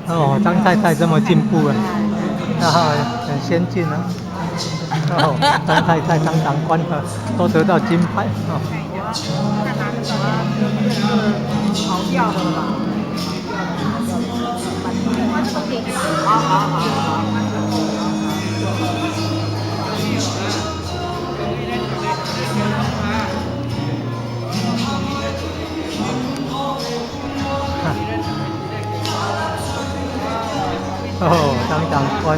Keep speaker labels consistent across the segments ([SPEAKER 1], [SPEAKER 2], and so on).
[SPEAKER 1] 哦，张太太这么进步啊，然后很先进啊。哦，张太太、张长官都得到金牌哦。
[SPEAKER 2] 看拿那个吗？这个跑掉的了吧？跑掉的，哇，这个给你。
[SPEAKER 1] 哦，张长官，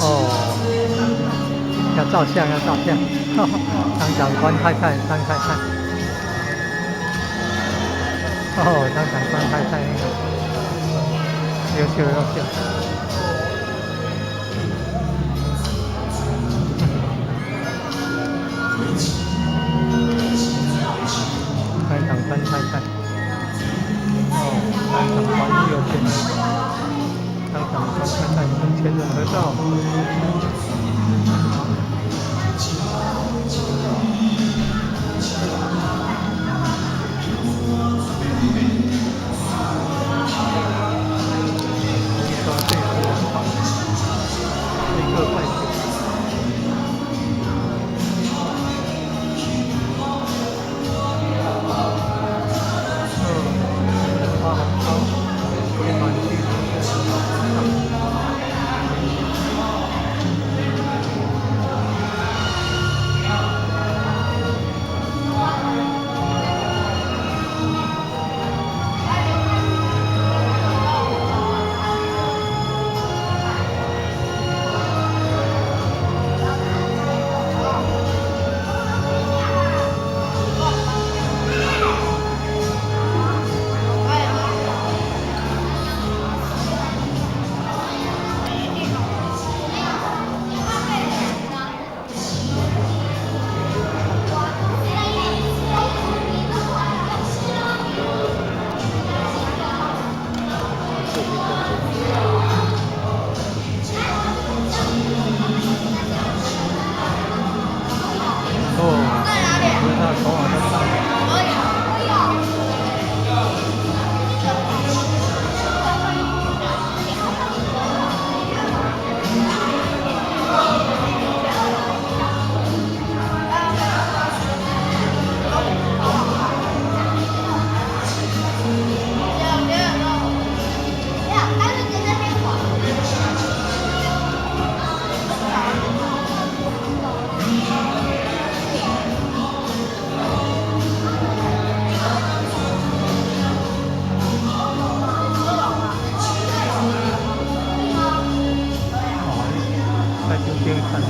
[SPEAKER 1] 哦，要照相，要照相。张长官太太，张太太，哦，张长官太太那个优秀优秀。张长官太太，哦，张长官右边，张长官太太跟前人合照。说这个文化，一个外景。发红包，暖气哦，因为他的头发都长了。在中间看看。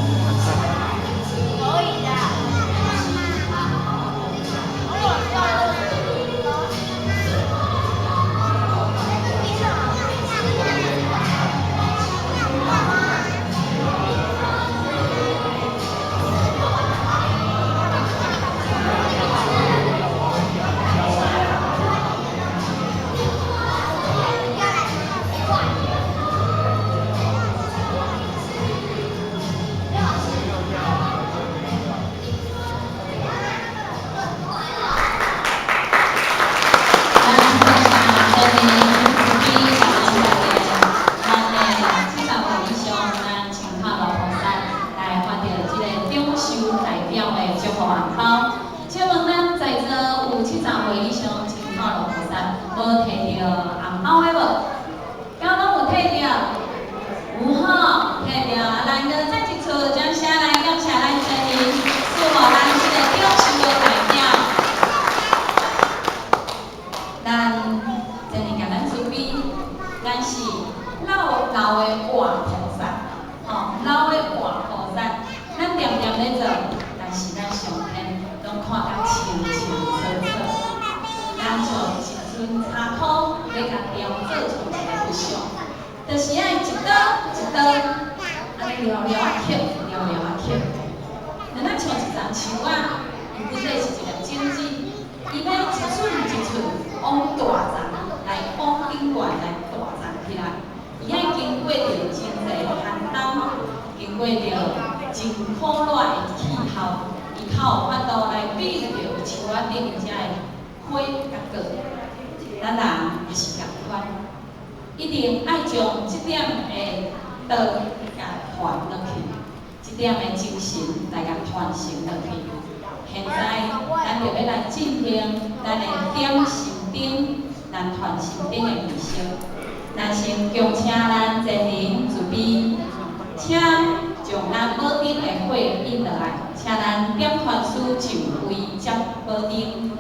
[SPEAKER 3] 无摕到红包的无？敢拢有摕到？有吼，摕到。来，个再一次将声来感谢咱全年4号咱这个中秋的代表，咱全年甲咱准备，咱是老的活菩萨，吼，老的活菩萨，咱点点咧做，但是咱上天拢看甲清清楚楚，咱像一尊插土要甲雕做出一个不像，就是爱一刀一刀，安尼撩撩啊刻，撩撩啊刻。咱像一丛树仔，伊本来是一粒种子，伊要一寸一寸往大丛来往顶悬来大丛起来，伊爱经过着真侪寒冬，经过着真苦热的气候，伊才有法度来比着树仔顶遮的花甲果。咱人也是共款，一定爱将这点的道甲传落去，这点的精神来甲传承落去。现在咱就要来进行咱的点心灯，咱传心灯的仪式。咱先恭请咱前人准备，请将咱宝灯的火引落来，请咱点传师就位接宝灯。